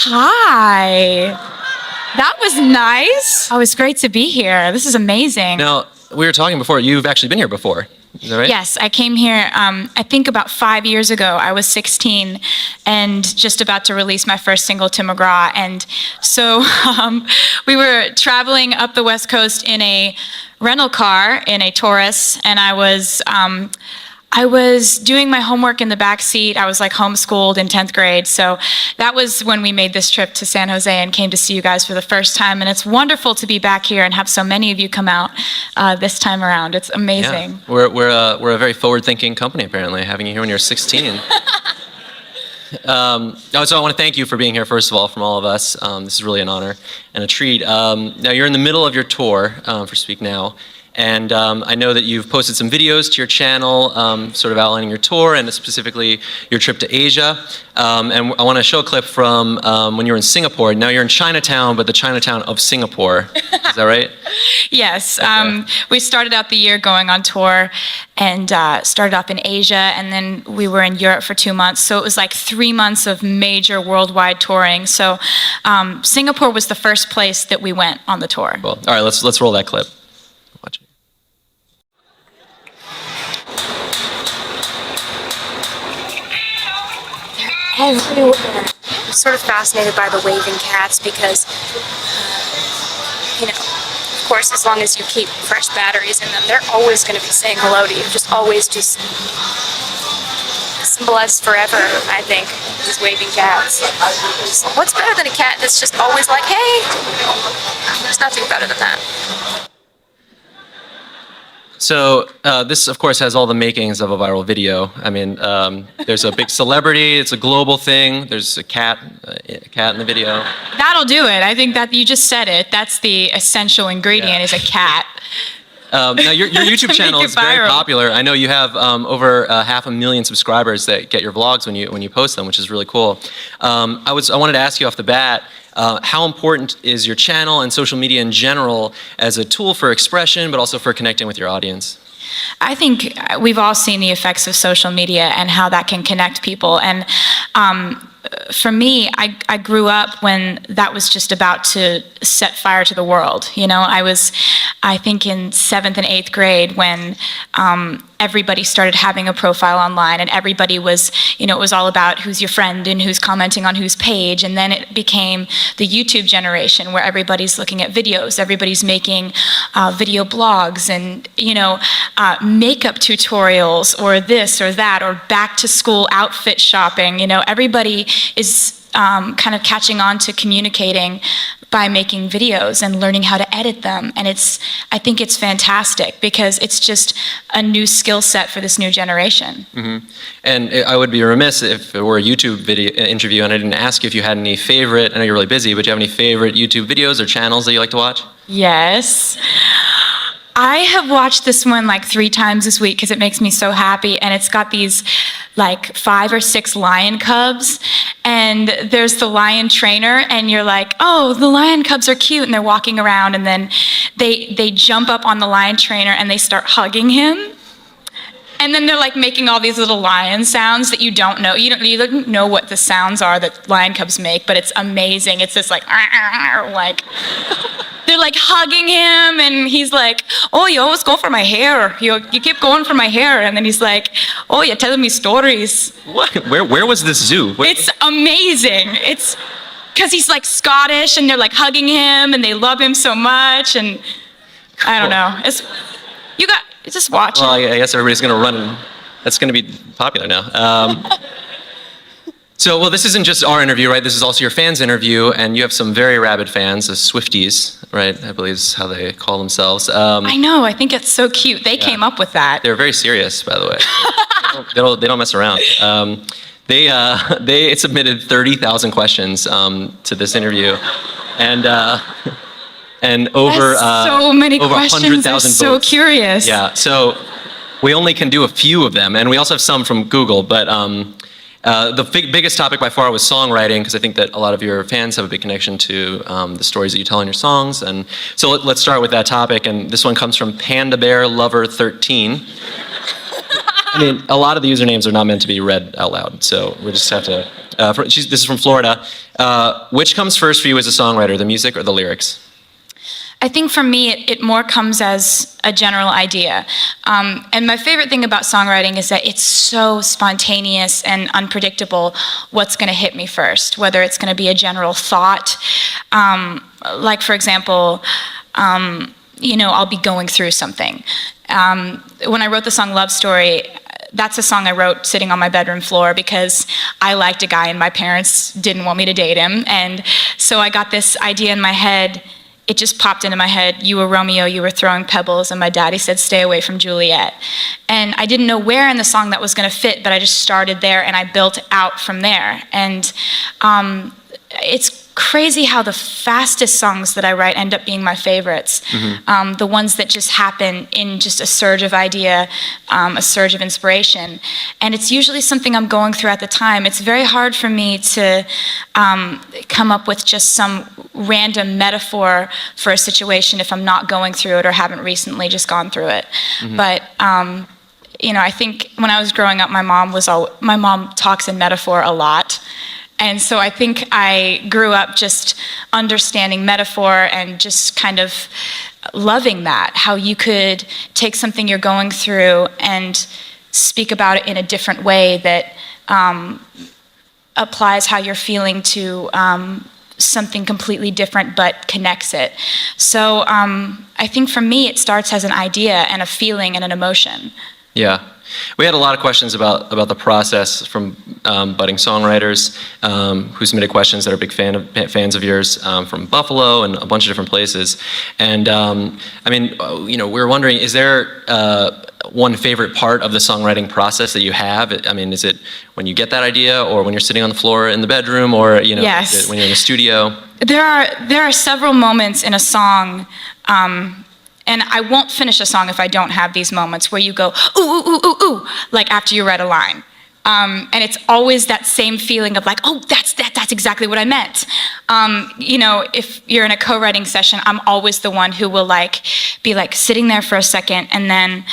Hi. That was nice. Oh, it's great to be here. This is amazing. Now, we were talking before, you've actually been here before. Is that right? Yes, I came here, I think about 5 years ago. I was 16 and just about to release my first single, Tim McGraw. And so we were traveling up the West Coast in a rental car, in a Taurus, and I was doing my homework in the back seat. I was like homeschooled in 10th grade. So that was when we made this trip to San Jose and came to see you guys for the first time. And it's wonderful to be back here and have so many of you come out this time around. It's amazing. Yeah. We're a very forward-thinking company, apparently, having you here when you're 16. So I want to thank you for being here, first of all, from all of us. This is really an honor and a treat. Now, you're in the middle of your tour for Speak Now. And I know that you've posted some videos to your channel, sort of outlining your tour and specifically your trip to Asia. And I want to show a clip from when you were in Singapore. Now you're in Chinatown, but the Chinatown of Singapore. Is that right? Yes. Okay. We started out the year going on tour and started off in Asia, and then we were in Europe for 2 months. So it was like 3 months of major worldwide touring. So Singapore was the first place that we went on the tour. Cool. All right, let's roll that clip. Watch it. Everywhere. I'm sort of fascinated by the waving cats because, of course, as long as you keep fresh batteries in them, they're always going to be saying hello to you. Just symbolizes forever, I think, these waving cats. What's better than a cat that's just always like, hey? There's nothing better than that. So this, of course, has all the makings of a viral video. I mean, there's a big celebrity. It's a global thing. There's a cat in the video. That'll do it. I think that you just said it. That's the essential ingredient, is a cat. Now, your YouTube channel is very popular. I know you have over 500,000 subscribers that get your vlogs when you post them, which is really cool. I wanted to ask you off the bat, how important is your channel and social media in general as a tool for expression, but also for connecting with your audience? I think we've all seen the effects of social media and how that can connect people. And for me, I grew up when that was just about to set fire to the world. I was, I think, in 7th and 8th grade when everybody started having a profile online, and everybody was, it was all about who's your friend and who's commenting on whose page. And then it became the YouTube generation where everybody's looking at videos, everybody's making video blogs and, makeup tutorials or this or that or back to school outfit shopping. Everybody is kind of catching on to communicating by making videos and learning how to edit them. And I think it's fantastic because it's just a new skill set for this new generation. Mm-hmm. And I would be remiss if it were a YouTube video interview and I didn't ask you if you had any favorite, I know you're really busy, but do you have any favorite YouTube videos or channels that you like to watch? Yes. I have watched this one like 3 times this week because it makes me so happy, and it's got these like 5 or 6 lion cubs, and there's the lion trainer, and you're like, oh, the lion cubs are cute, and they're walking around, and then they jump up on the lion trainer and they start hugging him. And then they're like making all these little lion sounds that you don't know. You don't know what the sounds are that lion cubs make, but it's amazing. It's this like they're like hugging him, and he's like, oh, you always go for my hair. You keep going for my hair. And then he's like, oh, you're telling me stories. What? Where was this zoo? It's amazing. It's because he's like Scottish, and they're like hugging him, and they love him so much. And I don't know. Just watch Well, it. I guess everybody's going to run, and that's going to be popular now. So, this isn't just our interview, right? This is also your fans' interview, and you have some very rabid fans, the Swifties, right? I believe is how they call themselves. I know. I think it's so cute. They came up with that. They're very serious, by the way. They don't mess around. They submitted 30,000 questions to this interview, and over so many over questions. 100,000 I'm so votes. curious. Yeah, so we only can do a few of them, and we also have some from Google, but the biggest topic by far was songwriting, because I think that a lot of your fans have a big connection to the stories that you tell in your songs, and so let's start with that topic, and this one comes from Panda Bear Lover 13. I mean, a lot of the usernames are not meant to be read out loud, so we just have to. This is from Florida. Which comes first for you as a songwriter, the music or the lyrics? I think for me, it more comes as a general idea. And my favorite thing about songwriting is that it's so spontaneous and unpredictable what's going to hit me first, whether it's going to be a general thought. Like, for example, I'll be going through something. When I wrote the song Love Story, that's a song I wrote sitting on my bedroom floor because I liked a guy and my parents didn't want me to date him. And so I got this idea in my head. It just popped into my head. You were Romeo, you were throwing pebbles, and my daddy said, stay away from Juliet. And I didn't know where in the song that was going to fit, but I just started there and I built out from there. And it's crazy how the fastest songs that I write end up being my favorites. Mm-hmm. The ones that just happen in just a surge of idea, a surge of inspiration. And it's usually something I'm going through at the time. It's very hard for me to come up with just some random metaphor for a situation if I'm not going through it or haven't recently just gone through it. Mm-hmm. But I think when I was growing up, my mom talks in metaphor a lot. And so I think I grew up just understanding metaphor and just kind of loving that, how you could take something you're going through and speak about it in a different way that applies how you're feeling to something completely different but connects it. So I think for me it starts as an idea and a feeling and an emotion. Yeah. We had a lot of questions about the process from budding songwriters who submitted questions that are big fans of yours from Buffalo and a bunch of different places. And we were wondering, is there one favorite part of the songwriting process that you have? I mean, is it when you get that idea, or when you're sitting on the floor in the bedroom, or Yes. when you're in the studio? There are several moments in a song. And I won't finish a song if I don't have these moments where you go, ooh, ooh, ooh, ooh, ooh, like after you read a line. And it's always that same feeling of like, oh, that's exactly what I meant. If you're in a co-writing session, I'm always the one who will be sitting there for a second, and then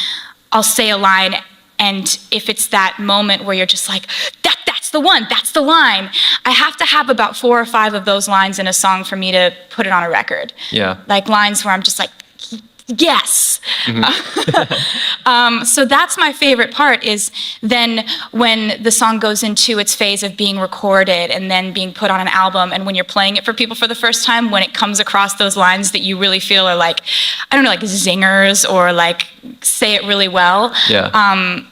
I'll say a line, and if it's that moment where you're just like, that's the one, that's the line. I have to have about 4 or 5 of those lines in a song for me to put it on a record. Yeah. Like lines where I'm just like, yes. Mm-hmm. So that's my favorite part, is then when the song goes into its phase of being recorded and then being put on an album, and when you're playing it for people for the first time, when it comes across those lines that you really feel are like zingers, or say it really well. Yeah.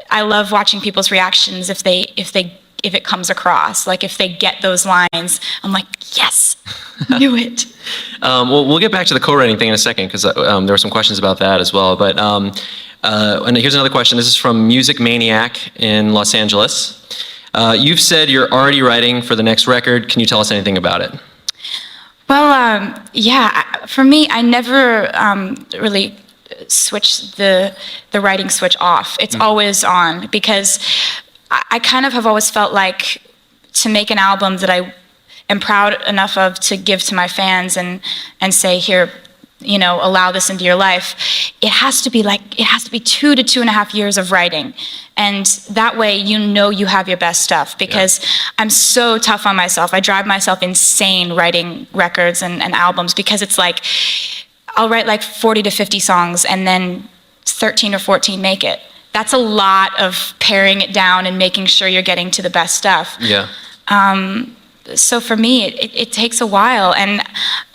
I love watching people's reactions if it comes across, if they get those lines. I'm like, yes, knew it. Well, we'll get back to the co-writing thing in a second, because there were some questions about that as well. But and here's another question. This is from Music Maniac in Los Angeles. You've said you're already writing for the next record. Can you tell us anything about it? Well, for me, I never really switch the writing switch off. It's always on, because I kind of have always felt like to make an album that I am proud enough of to give to my fans and say, here, allow this into your life. It has to be 2 to 2.5 years of writing. And that way, you have your best stuff, because I'm so tough on myself. I drive myself insane writing records and albums, because it's I'll write 40 to 50 songs and then 13 or 14 make it. That's a lot of paring it down and making sure you're getting to the best stuff. Yeah. So for me, it takes a while, and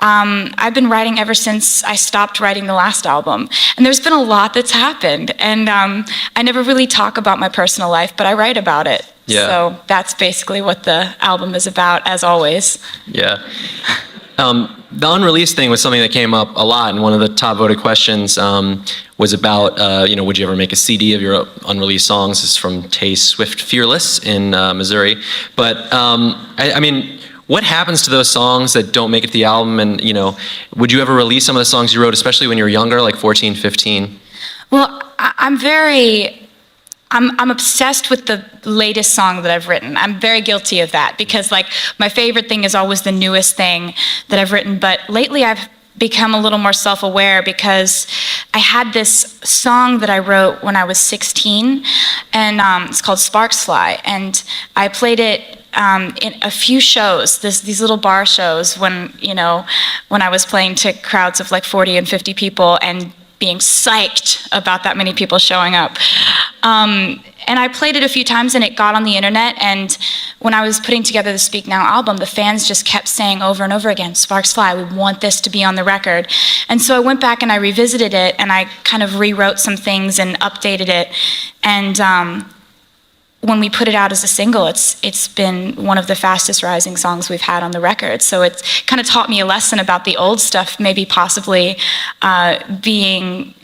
I've been writing ever since I stopped writing the last album. And there's been a lot that's happened, and I never really talk about my personal life, but I write about it. Yeah. So that's basically what the album is about, as always. Yeah. The unreleased thing was something that came up a lot, and one of the top voted questions was about, would you ever make a CD of your unreleased songs? This is from Tay Swift Fearless in Missouri. But, what happens to those songs that don't make it to the album? And, would you ever release some of the songs you wrote, especially when you were younger, like 14, 15? Well, I'm obsessed with the latest song that I've written. I'm very guilty of that, because my favorite thing is always the newest thing that I've written. But lately I've become a little more self-aware, because I had this song that I wrote when I was 16, and it's called Sparks Fly, and I played it in a few shows, these little bar shows, when I was playing to crowds of like 40 and 50 people and being psyched about that many people showing up. And I played it a few times and it got on the internet, and when I was putting together the Speak Now album, the fans just kept saying over and over again, Sparks Fly, we want this to be on the record. And so I went back and I revisited it, and I kind of rewrote some things and updated it. And when we put it out as a single, it's been one of the fastest rising songs we've had on the record. So it's kind of taught me a lesson about the old stuff, maybe possibly being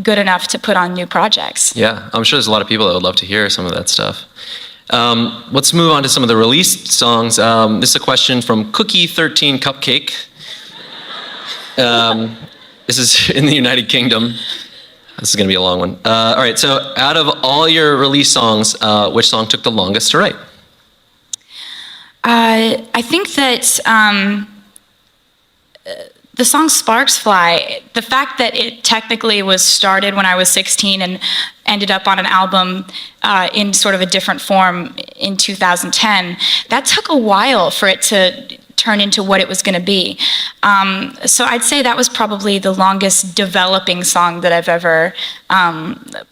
good enough to put on new projects. Yeah, I'm sure there's a lot of people that would love to hear some of that stuff. Let's move on to some of the released songs. This is a question from Cookie13 Cupcake. This is in the United Kingdom. This is going to be a long one. All right, so out of all your released songs, which song took the longest to write? I think that the song Sparks Fly, the fact that it technically was started when I was 16 and ended up on an album in sort of a different form in 2010, that took a while for it to turn into what it was going to be. So I'd say that was probably the longest developing song that I've ever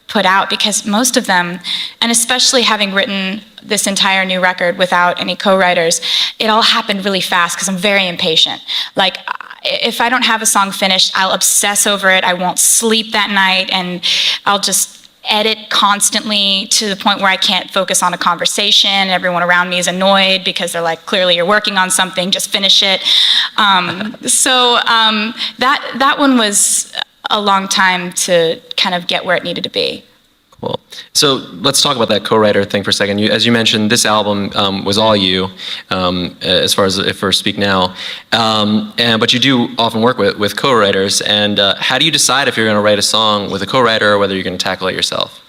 put out, because most of them, and especially having written this entire new record without any co-writers, it all happened really fast because I'm very impatient. Like, if I don't have a song finished, I'll obsess over it. I won't sleep that night, and I'll just edit constantly to the point where I can't focus on a conversation. Everyone around me is annoyed because they're like, clearly you're working on something, just finish it. That one was a long time to kind of get where it needed to be. Cool. So let's talk about that co-writer thing for a second. As you mentioned, this album was all you, as far as for Speak Now, but you do often work with co-writers. And how do you decide if you're going to write a song with a co-writer or whether you're going to tackle it yourself?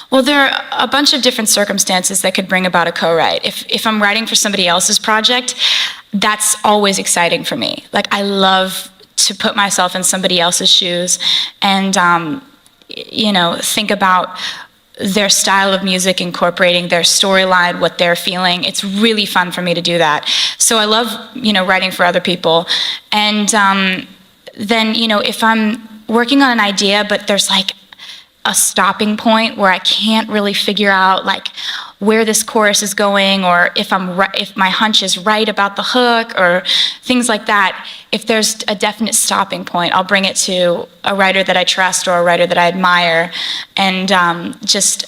Well, there are a bunch of different circumstances that could bring about a co-write. If I'm writing for somebody else's project, that's always exciting for me. Like, I love to put myself in somebody else's shoes and think about their style of music, incorporating their storyline, what they're feeling. It's really fun for me to do that. So I love, writing for other people. And then, if I'm working on an idea, but there's like a stopping point where I can't really figure out like where this chorus is going, or if my hunch is right about the hook, or things like that. If there's a definite stopping point, I'll bring it to a writer that I trust or a writer that I admire, and just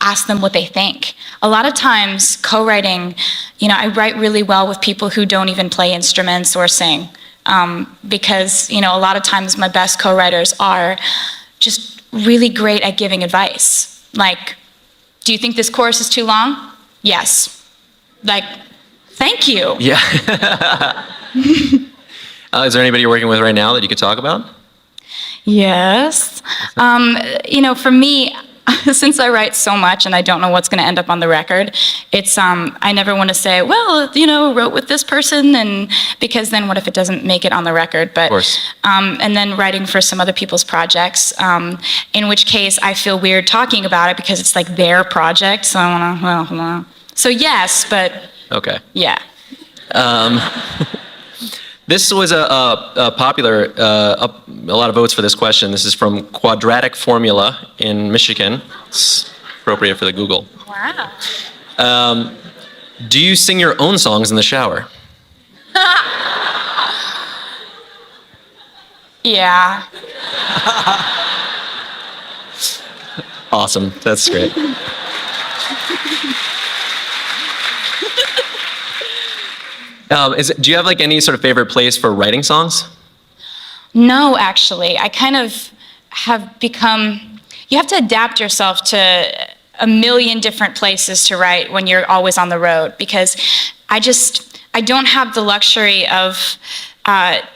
ask them what they think. A lot of times, co-writing, I write really well with people who don't even play instruments or sing, because a lot of times my best co-writers are just really great at giving advice. Like, do you think this chorus is too long? Yes. Like, thank you. Yeah. Is there anybody you're working with right now that you could talk about? Yes. For me, since I write so much and I don't know what's going to end up on the record, it's I never want to say, well, wrote with this person, and because then what if it doesn't make it on the record? But of course. And then writing for some other people's projects, in which case I feel weird talking about it because it's like their project. So I want to, so yes, but okay. Yeah. This was a popular, a lot of votes for this question. This is from Quadratic Formula in Michigan. It's appropriate for the Google. Wow. Do you sing your own songs in the shower? Yeah. Awesome. That's great. Do you have like any sort of favorite place for writing songs? No, actually. I kind of have become, you have to adapt yourself to a million different places to write when you're always on the road, because I don't have the luxury of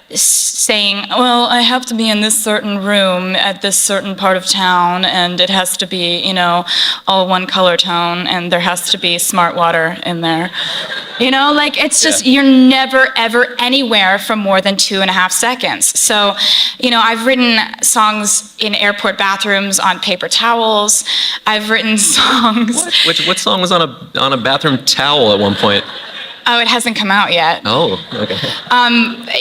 saying, well, I have to be in this certain room at this certain part of town, and it has to be, all one color tone, and there has to be smart water in there. You know, like it's just, you're never, ever anywhere for more than 2.5 seconds. So, you know, I've written songs in airport bathrooms on paper towels. I've written songs. What song was on a bathroom towel at one point? Oh, it hasn't come out yet. Oh, okay.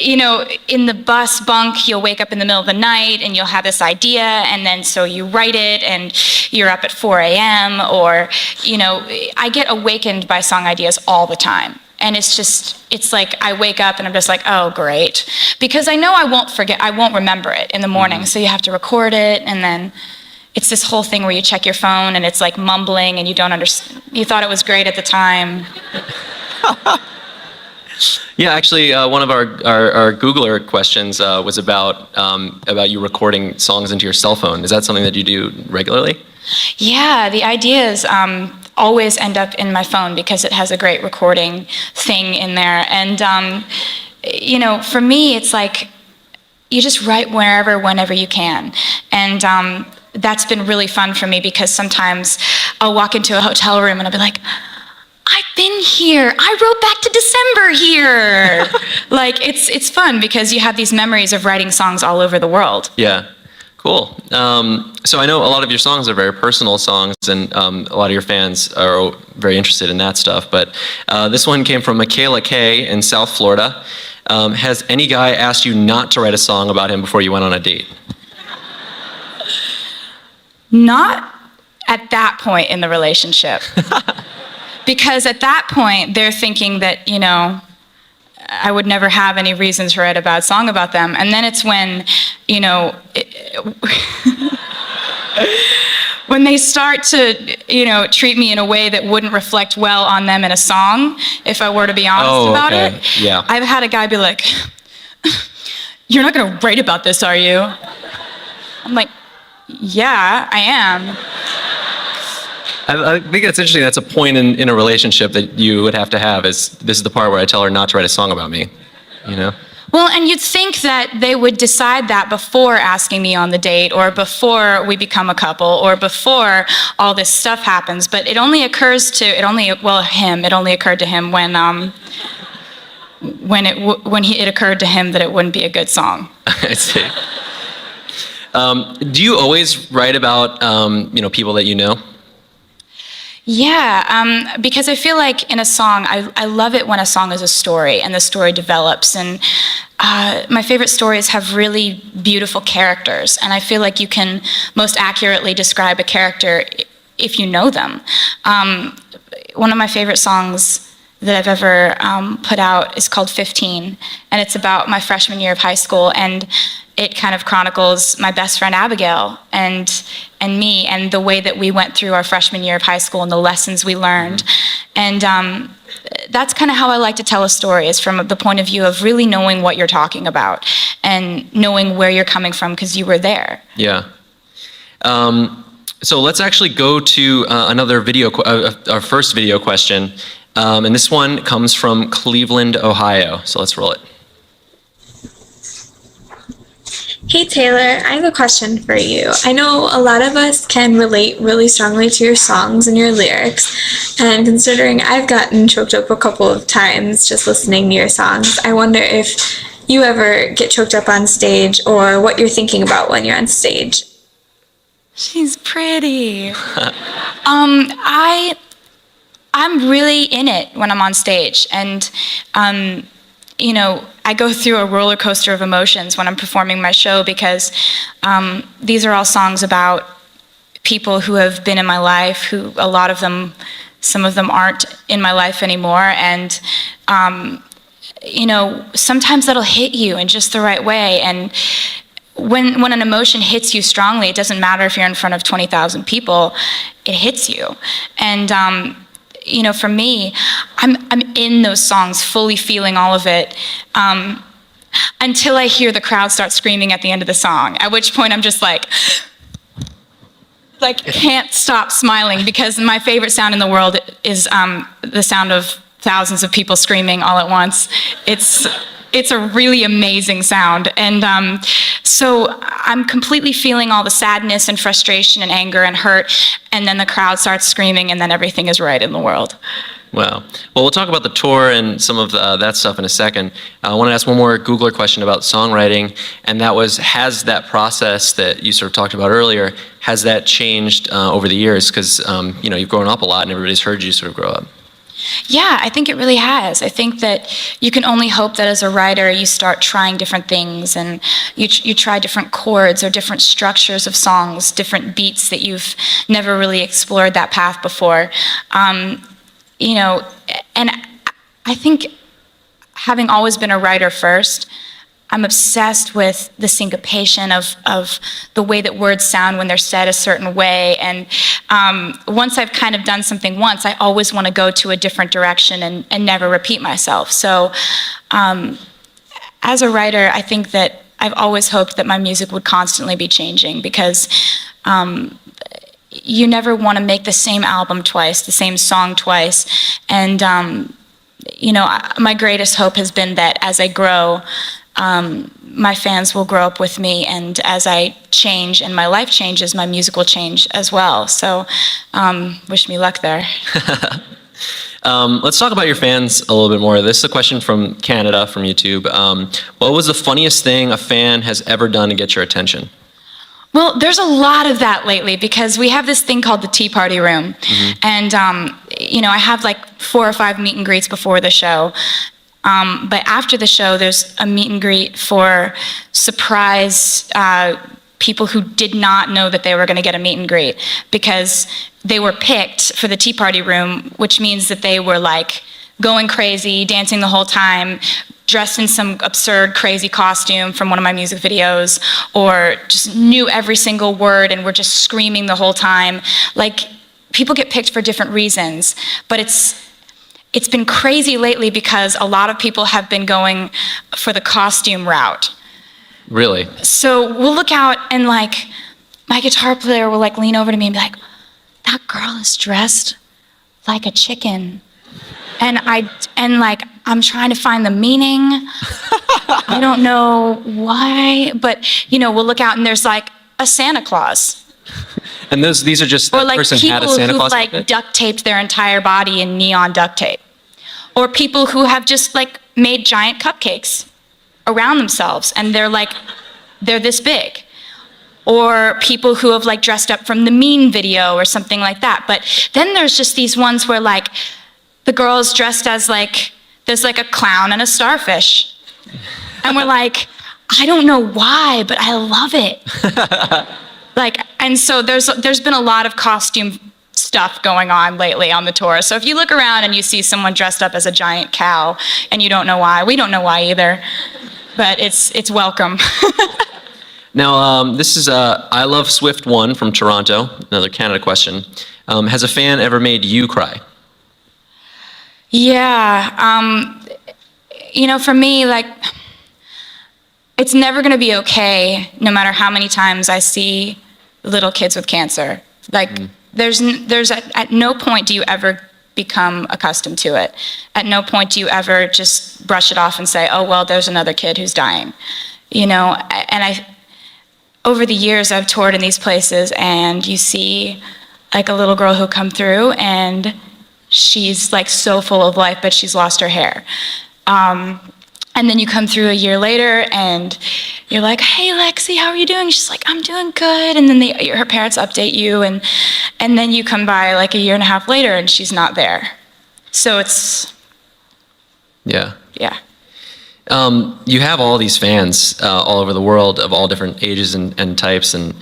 You know, in the bus bunk, you'll wake up in the middle of the night and you'll have this idea, and then so you write it and you're up at 4 a.m. or, you know, I get awakened by song ideas all the time. And it's like I wake up and I'm just like, oh, great. Because I know I won't remember it in the morning. So you have to record it, and then it's this whole thing where you check your phone and it's like mumbling and you don't understand. You thought it was great at the time. Yeah, actually, one of our Googler questions was about you recording songs into your cell phone. Is that something that you do regularly? Yeah, the ideas always end up in my phone because it has a great recording thing in there. And, you know, for me, it's like you just write wherever, whenever you can. And that's been really fun for me because sometimes I'll walk into a hotel room and I'll be like, I've been here. I wrote back to December here. Like, it's fun because you have these memories of writing songs all over the world. Yeah, cool. So I know a lot of your songs are very personal songs, and a lot of your fans are very interested in that stuff. But this one came from Michaela K. in South Florida. Has any guy asked you not to write a song about him before you went on a date? Not at that point in the relationship. Because at that point, they're thinking that, you know, I would never have any reasons to write a bad song about them. And then it's when, you know, when they start to, you know, treat me in a way that wouldn't reflect well on them in a song, if I were to be honest about it. Yeah. I've had a guy be like, you're not going to write about this, are you? I'm like, yeah, I am. I think that's interesting. That's a point in a relationship that you would have to have. Is this is the part where I tell her not to write a song about me, you know? Well, and you'd think that they would decide that before asking me on the date, or before we become a couple, or before all this stuff happens. But it only occurs to It only occurred to him when it occurred to him that it wouldn't be a good song. I see. Do you always write about you know, people that you know? Yeah, because I feel like in a song, I love it when a song is a story and the story develops. And my favorite stories have really beautiful characters. And I feel like you can most accurately describe a character if you know them. One of my favorite songs that I've ever put out is called 15. And it's about my freshman year of high school. And it kind of chronicles my best friend Abigail and me, and the way that we went through our freshman year of high school and the lessons we learned. And that's kind of how I like to tell a story, is from the point of view of really knowing what you're talking about and knowing where you're coming from because you were there. Yeah. So let's actually go to another video, our first video question. And this one comes from Cleveland, Ohio. So let's roll it. Hey Taylor, I have a question for you. I know a lot of us can relate really strongly to your songs and your lyrics, and considering I've gotten choked up a couple of times just listening to your songs, I wonder if you ever get choked up on stage, or what you're thinking about when you're on stage. She's pretty. I'm really in it when I'm on stage, and you know, I go through a roller coaster of emotions when I'm performing my show, because these are all songs about people who have been in my life, who a lot of them, some of them aren't in my life anymore. And, you know, sometimes that'll hit you in just the right way. And when an emotion hits you strongly, it doesn't matter if you're in front of 20,000 people, it hits you. And, you know, for me, I'm in those songs, fully feeling all of it, until I hear the crowd start screaming at the end of the song, at which point I'm just like can't stop smiling, because my favorite sound in the world is the sound of thousands of people screaming all at once. It's a really amazing sound. And so I'm completely feeling all the sadness and frustration and anger and hurt, and then the crowd starts screaming, and then everything is right in the world. Wow. Well, we'll talk about the tour and some of that stuff in a second. I want to ask one more Googler question about songwriting, and that was, has that process that you sort of talked about earlier, has that changed over the years? Because, you've grown up a lot and everybody's heard you sort of grow up. Yeah, I think it really has. I think that you can only hope that as a writer you start trying different things and you try different chords or different structures of songs, different beats that you've never really explored that path before. And I think having always been a writer first, I'm obsessed with the syncopation of the way that words sound when they're said a certain way. And once I've kind of done something once, I always want to go to a different direction and never repeat myself. So as a writer, I think that I've always hoped that my music would constantly be changing because you never want to make the same album twice, the same song twice. And, my greatest hope has been that as I grow, my fans will grow up with me, and as I change and my life changes, my music will change as well. So, wish me luck there. Let's talk about your fans a little bit more. This is a question from Canada, from YouTube. What was the funniest thing a fan has ever done to get your attention? Well, there's a lot of that lately because we have this thing called the Tea Party Room. Mm-hmm. And, I have like 4 or 5 meet and greets before the show. But after the show, there's a meet and greet for surprise people who did not know that they were going to get a meet and greet because they were picked for the Tea Party Room, which means that they were like going crazy, dancing the whole time, dressed in some absurd, crazy costume from one of my music videos, or just knew every single word and were just screaming the whole time. Like, people get picked for different reasons, but it's been crazy lately because a lot of people have been going for the costume route. Really? So we'll look out and like, my guitar player will like lean over to me and be like, that girl is dressed like a chicken. And I'm trying to find the meaning. I don't know why, but we'll look out and there's like a Santa Claus. And these are just, or that like person people had a Santa Claus who've like outfit? duct taped their entire body in neon duct tape. Or people who have just like made giant cupcakes around themselves and they're this big. Or people who have like dressed up from the Mean video or something like that. But then there's just these ones where like the girl's dressed as like, there's like a clown and a starfish. And we're like, I don't know why, but I love it. And so there's been a lot of costume stuff going on lately on the tour. So if you look around and you see someone dressed up as a giant cow and you don't know why, we don't know why either, but it's welcome. Now, this is I Love Swift 1 from Toronto, another Canada question. Has a fan ever made you cry? Yeah, for me, like, it's never gonna be okay no matter how many times I see little kids with cancer. Like, there's at no point do you ever become accustomed to it. At no point do you ever just brush it off and say, oh, well, there's another kid who's dying. Over the years, I've toured in these places and you see like a little girl who'll come through and she's like so full of life, but she's lost her hair. And then you come through a year later and you're like, hey, Lexi, how are you doing? She's like, I'm doing good. And then her parents update you. And then you come by like a year and a half later and she's not there. So it's... Yeah. Yeah. You have all these fans all over the world of all different ages and types. And,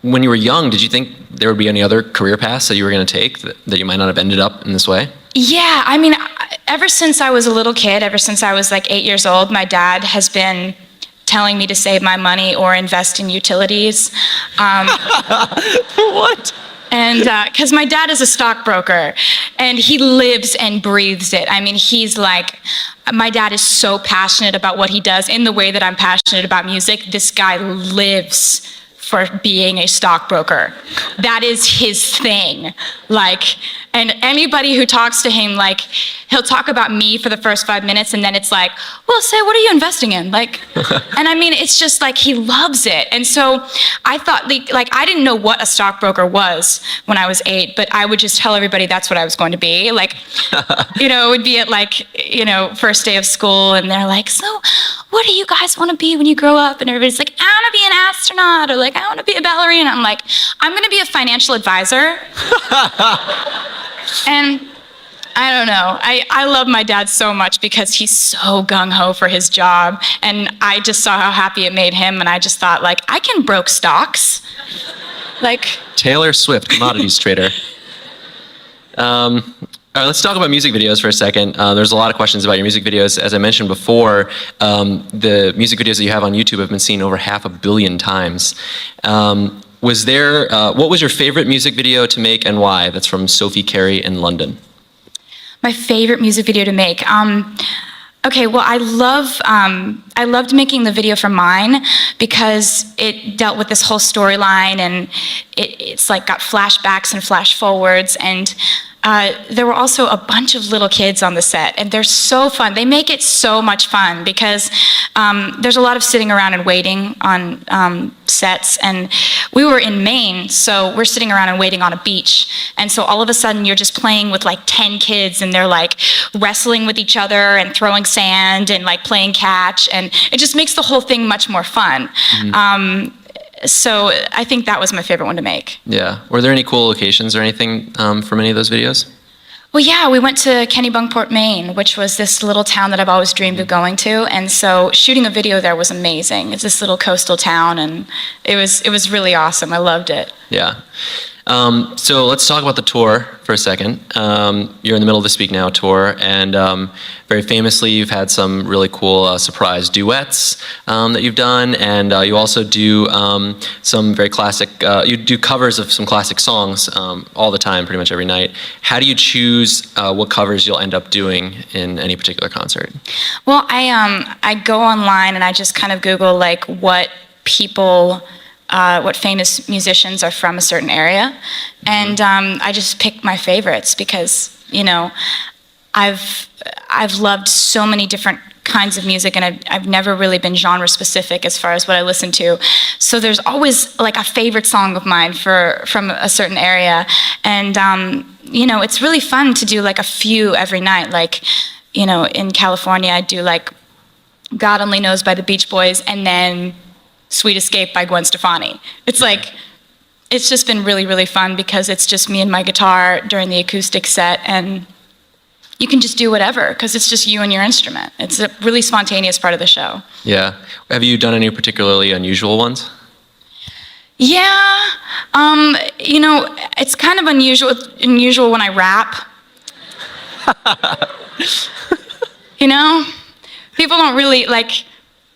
when you were young, did you think there would be any other career paths that you were going to take that you might not have ended up in this way? Yeah, I mean, ever since I was a little kid, ever since I was like 8 years old, my dad has been telling me to save my money or invest in utilities. What? And because my dad is a stockbroker and he lives and breathes it. I mean, he's like, my dad is so passionate about what he does in the way that I'm passionate about music. This guy lives for being a stockbroker. That is his thing. Like, And anybody who talks to him, like, he'll talk about me for the first 5 minutes, and then it's like, well, say, what are you investing in? Like, and I mean, it's just like, he loves it. And so I thought, like, I didn't know what a stockbroker was when I was 8, but I would just tell everybody that's what I was going to be. Like, you know, it would be at, like, you know, first day of school, and they're like, so what do you guys want to be when you grow up? And everybody's like, I want to be an astronaut, or like, I want to be a ballerina. I'm like, I'm going to be a financial advisor. And I don't know. I love my dad so much because he's so gung-ho for his job. And I just saw how happy it made him. And I just thought, like, I can broke stocks. Like, Taylor Swift, commodities trader. All right, let's talk about music videos for a second. There's a lot of questions about your music videos. As I mentioned before, the music videos that you have on YouTube have been seen over 500 million times. What was your favorite music video to make and why? That's from Sophie Carey in London. my favorite music video to make. Okay, well, I loved making the video for Mine because it dealt with this whole storyline, and it's like got flashbacks and flash forwards, and there were also a bunch of little kids on the set, and they're so fun. They make it so much fun because there's a lot of sitting around and waiting on sets, and we were in Maine, so we're sitting around and waiting on a beach, and so all of a sudden you're just playing with like 10 kids, and they're like wrestling with each other and throwing sand and like playing catch, and it just makes the whole thing much more fun. Mm-hmm. So I think that was my favorite one to make. Yeah. Were there any cool locations or anything from any of those videos? Well, yeah, we went to Kennebunkport, Maine, which was this little town that I've always dreamed of going to, and so shooting a video there was amazing. It's this little coastal town, and it was really awesome. I loved it. Yeah. So let's talk about the tour for a second. You're in the middle of the Speak Now tour, and very famously, you've had some really cool surprise duets that you've done, and you also do some very classic, you do covers of some classic songs all the time, pretty much every night. How do you choose what covers you'll end up doing in any particular concert? Well, I go online and I just kind of Google like what famous musicians are from a certain area, and I just pick my favorites because, you know, I've loved so many different kinds of music, and I've never really been genre specific as far as what I listen to. So there's always like a favorite song of mine from a certain area, and you know, it's really fun to do like a few every night. Like, you know, in California, I do like God Only Knows by the Beach Boys, and then Sweet Escape by Gwen Stefani. It's like, it's just been really, really fun because it's just me and my guitar during the acoustic set, and you can just do whatever because it's just you and your instrument. It's a really spontaneous part of the show. Yeah. Have you done any particularly unusual ones? Yeah. You know, it's kind of unusual when I rap. You know? People don't really, like,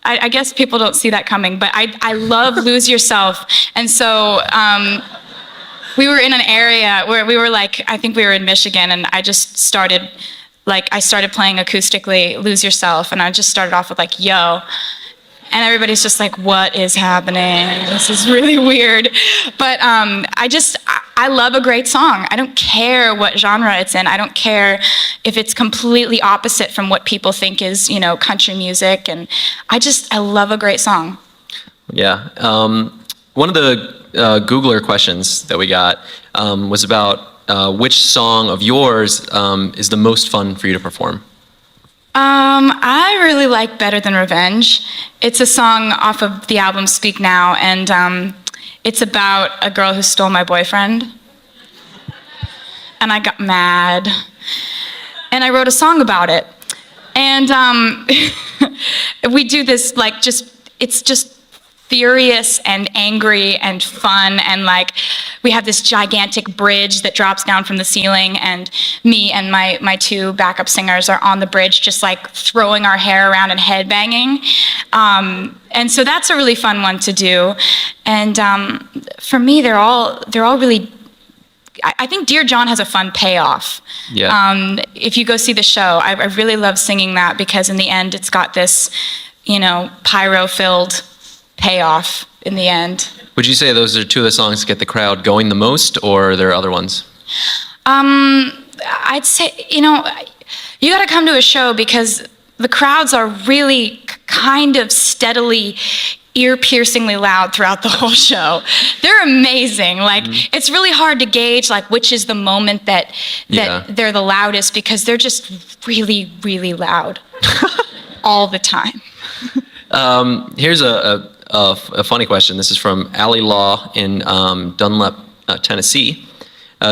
I guess people don't see that coming, but I love Lose Yourself. And so we were in an area where we were like, I think we were in Michigan, and I just started, like, I started playing acoustically Lose Yourself, and I just started off with like, yo. And everybody's just like, what is happening? This is really weird. But I love a great song. I don't care what genre it's in. I don't care if it's completely opposite from what people think is, you know, country music. And I love a great song. Yeah. One of the Googler questions that we got was about which song of yours is the most fun for you to perform? I really like Better Than Revenge. It's a song off of the album Speak Now, and it's about a girl who stole my boyfriend. And I got mad. And I wrote a song about it. And we do this, like, it's just furious and angry and fun, and like we have this gigantic bridge that drops down from the ceiling, and me and my two backup singers are on the bridge just like throwing our hair around and headbanging, and so that's a really fun one to do. And for me, they're all really, I think Dear John has a fun payoff. Yeah. If you go see the show, I really love singing that because in the end it's got this, you know, pyro-filled payoff in the end. Would you say those are two of the songs that get the crowd going the most, or are there other ones? I'd say, you got to come to a show because the crowds are really kind of steadily ear-piercingly loud throughout the whole show. They're amazing. Like, it's really hard to gauge, like, which is the moment that they're the loudest, because they're just really, really loud all the time. Here's a funny question. This is from Allie Law in Dunlap, Tennessee.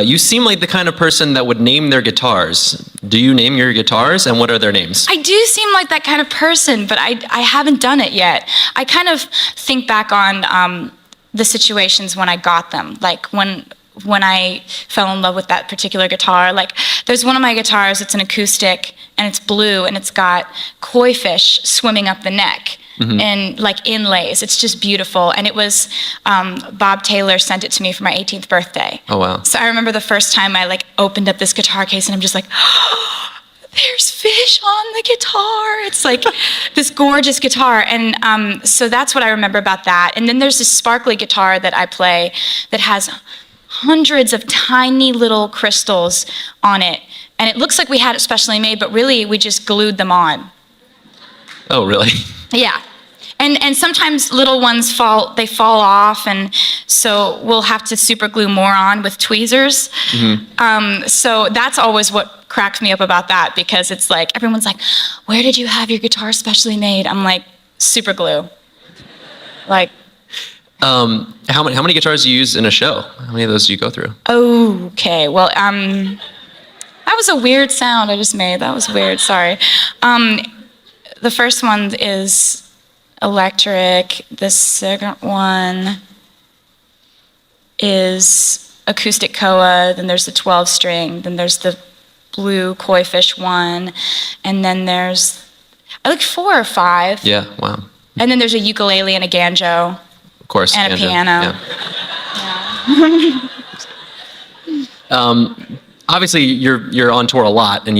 You seem like the kind of person that would name their guitars. Do you name your guitars, and what are their names? I do seem like that kind of person, but I haven't done it yet. I kind of think back on the situations when I got them, like when I fell in love with that particular guitar. Like, there's one of my guitars, it's an acoustic, and it's blue, and it's got koi fish swimming up the neck. And like inlays. It's just beautiful. And it was, Bob Taylor sent it to me for my 18th birthday. Oh, wow. So I remember the first time I like opened up this guitar case and I'm just like, oh, there's fish on the guitar. It's like this gorgeous guitar. And so that's what I remember about that. And then there's this sparkly guitar that I play that has hundreds of tiny little crystals on it. And it looks like we had it specially made, but really we just glued them on. Oh, really? Yeah. And sometimes little ones fall off, and so we'll have to super glue more on with tweezers. So that's always what cracks me up about that, because it's like, everyone's like, where did you have your guitar specially made? I'm like, super glue. Like, how many guitars do you use in a show? How many of those do you go through? Okay, well, that was a weird sound I just made. That was weird, sorry. The first one is electric. The second one is acoustic koa. Then there's the 12-string. Then there's the blue koi fish one. And then there's, I think 4 or 5. Yeah, wow. And then there's a ukulele and a banjo. Of course. And banjo. a piano. Yeah. Obviously, you're on tour a lot, and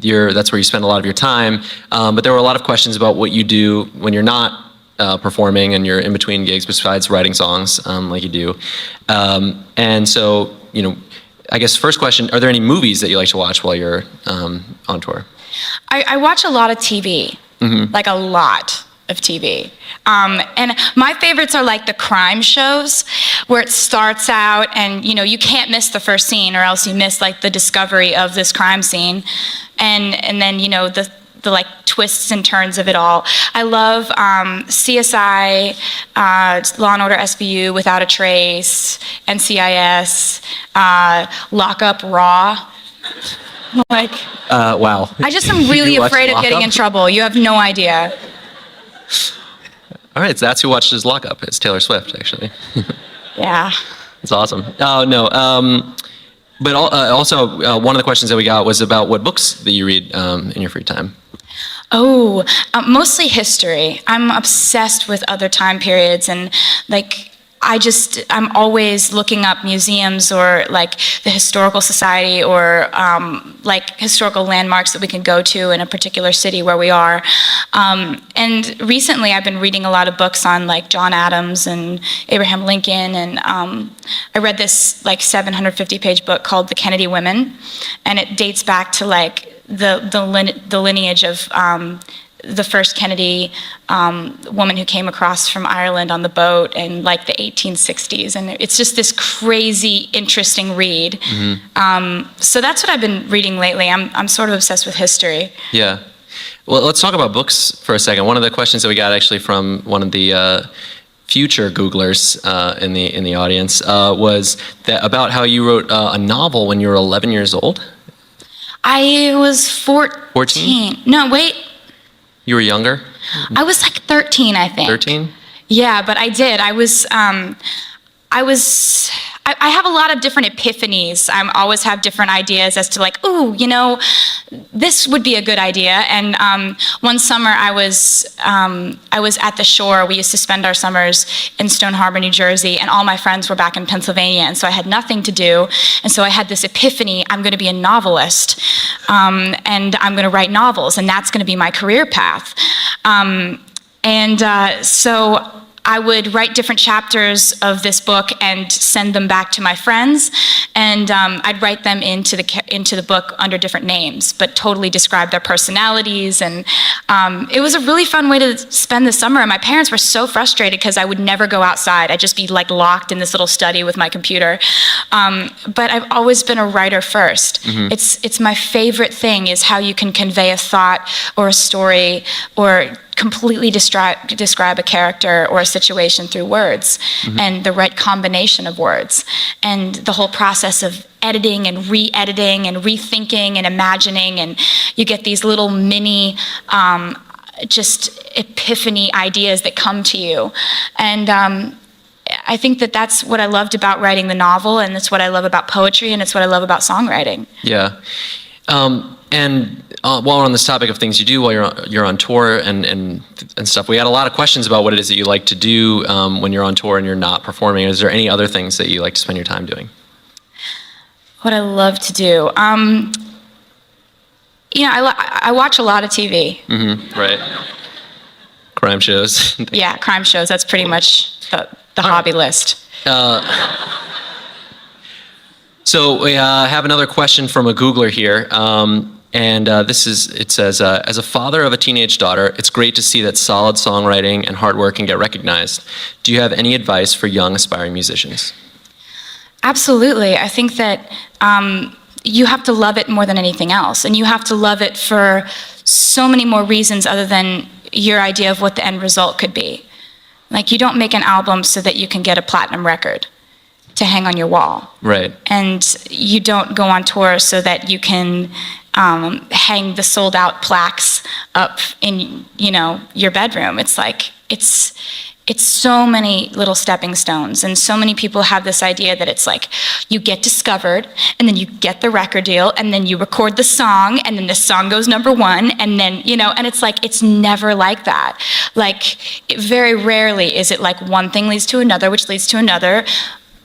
that's where you spend a lot of your time. But there were a lot of questions about what you do when you're not performing and you're in between gigs, besides writing songs like you do. And so, I guess first question: are there any movies that you like to watch while you're on tour? I watch a lot of TV, like a lot of TV. And my favorites are like the crime shows, where it starts out and you can't miss the first scene, or else you miss like the discovery of this crime scene, and then the like twists and turns of it all. I love CSI, Law and Order SVU, Without a Trace, NCIS, Lock Up Raw. Like, wow. I just am really afraid of getting in trouble. You have no idea. All right, so that's who watches Lock Up. It's Taylor Swift, actually. Yeah. That's awesome. Oh, no. But also, one of the questions that we got was about what books that you read in your free time. Oh, mostly history. I'm obsessed with other time periods, and like, I'm always looking up museums or like the Historical Society, or like historical landmarks that we can go to in a particular city where we are. And recently I've been reading a lot of books on like John Adams and Abraham Lincoln, and I read this like 750-page book called The Kennedy Women, and it dates back to like the lineage of the first Kennedy woman who came across from Ireland on the boat in like the 1860s. And it's just this crazy, interesting read. So that's what I've been reading lately. I'm sort of obsessed with history. Yeah. Well, let's talk about books for a second. One of the questions that we got actually from one of the future Googlers in the audience was that about how you wrote a novel when you were 11 years old. I was 14. No, wait. You were younger? I was like 13, I think. 13? Yeah, but I did. I have a lot of different epiphanies. I always have different ideas as to like, ooh, this would be a good idea. And one summer I was at the shore. We used to spend our summers in Stone Harbor, New Jersey, and all my friends were back in Pennsylvania. And so I had nothing to do. And so I had this epiphany, I'm going to be a novelist. And I'm going to write novels, and that's going to be my career path. So I would write different chapters of this book and send them back to my friends, and I'd write them into the book under different names, but totally describe their personalities. And it was a really fun way to spend the summer. And my parents were so frustrated because I would never go outside. I'd just be like locked in this little study with my computer. But I've always been a writer first. It's my favorite thing is how you can convey a thought or a story or completely describe a character or a situation through words and the right combination of words, and the whole process of editing and re-editing and rethinking and imagining, and you get these little mini just epiphany ideas that come to you. And I think that that's what I loved about writing the novel, and that's what I love about poetry, and it's what I love about songwriting. Yeah. And while we're on this topic of things you do while you're on tour and stuff, we had a lot of questions about what it is that you like to do when you're on tour and you're not performing. Is there any other things that you like to spend your time doing? What I love to do, I watch a lot of TV. Right. Crime shows. Yeah, crime shows. That's pretty much the hobby list. So we have another question from a Googler here. It says, as a father of a teenage daughter, it's great to see that solid songwriting and hard work can get recognized. Do you have any advice for young aspiring musicians? Absolutely. I think that you have to love it more than anything else. And you have to love it for so many more reasons other than your idea of what the end result could be. Like, you don't make an album so that you can get a platinum record to hang on your wall. Right. And you don't go on tour so that you can hang the sold out plaques up in, your bedroom. It's like, it's so many little stepping stones, and so many people have this idea that it's like you get discovered and then you get the record deal and then you record the song and then the song goes #1 and then, and it's like, it's never like that. Like, very rarely is it like one thing leads to another, which leads to another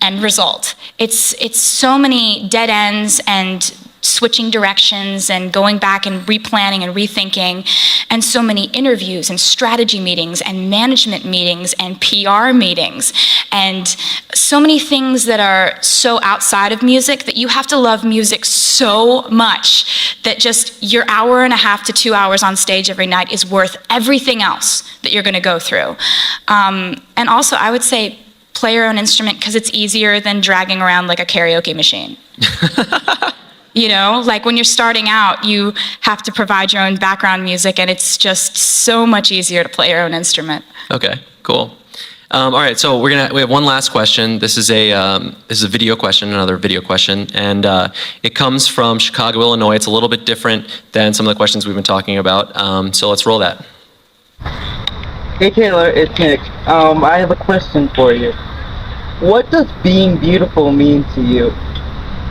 end result. It's so many dead ends and switching directions and going back and replanning and rethinking, and so many interviews and strategy meetings and management meetings and PR meetings, and so many things that are so outside of music that you have to love music so much that just your hour and a half to 2 hours on stage every night is worth everything else that you're going to go through. And also, I would say, play your own instrument because it's easier than dragging around like a karaoke machine. Like when you're starting out, you have to provide your own background music, and it's just so much easier to play your own instrument. Okay, cool. All right, so we have one last question. This is a video question, another video question, and it comes from Chicago, Illinois. It's a little bit different than some of the questions we've been talking about. So let's roll that. Hey Taylor, it's Nick. I have a question for you. What does being beautiful mean to you?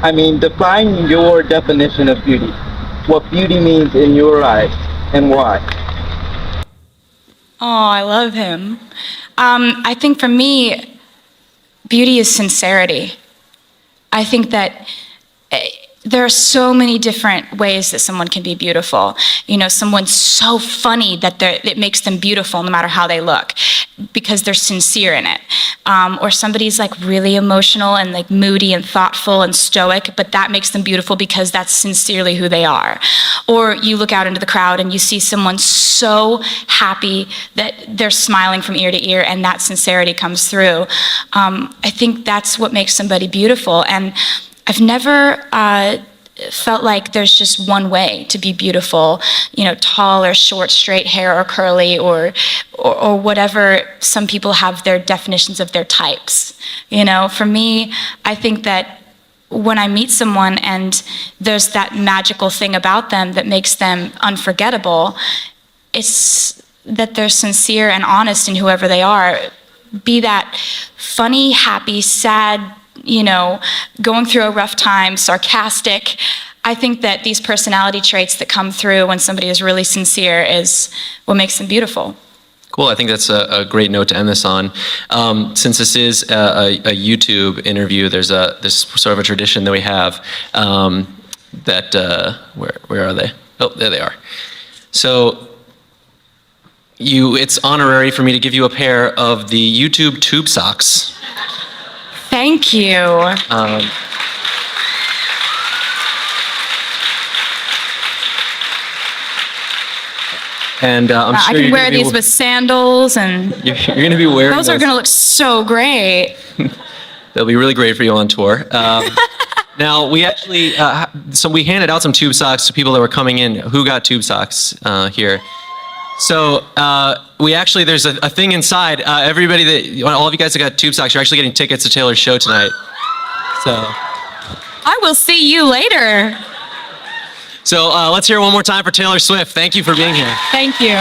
I mean, define your definition of beauty. What beauty means in your eyes, and why? Oh, I love him. I think for me, beauty is sincerity. I think that there are so many different ways that someone can be beautiful. Someone's so funny that it makes them beautiful no matter how they look, because they're sincere in it. Or somebody's like really emotional and like moody and thoughtful and stoic, but that makes them beautiful because that's sincerely who they are. Or you look out into the crowd and you see someone so happy that they're smiling from ear to ear, and that sincerity comes through. I think that's what makes somebody beautiful. And I've never felt like there's just one way to be beautiful, tall or short, straight hair or curly, or whatever. Some people have their definitions of their types. For me, I think that when I meet someone and there's that magical thing about them that makes them unforgettable, it's that they're sincere and honest in whoever they are. Be that funny, happy, sad, going through a rough time, sarcastic. I think that these personality traits that come through when somebody is really sincere is what makes them beautiful. Cool. I think that's a great note to end this on. Since this is a YouTube interview, there's sort of a tradition that we have that where are they? Oh, there they are. So it's honorary for me to give you a pair of the YouTube tube socks. Thank you. And I'm I sure can you're wear gonna these be, with sandals, and you're going to be wearing those are going to look so great. They'll be really great for you on tour. Now, we actually, we handed out some tube socks to people that were coming in. Who got tube socks here? So there's a thing inside. All of you guys that got tube socks, you're actually getting tickets to Taylor's show tonight. So I will see you later. let's hear it one more time for Taylor Swift. Thank you for being here. Thank you.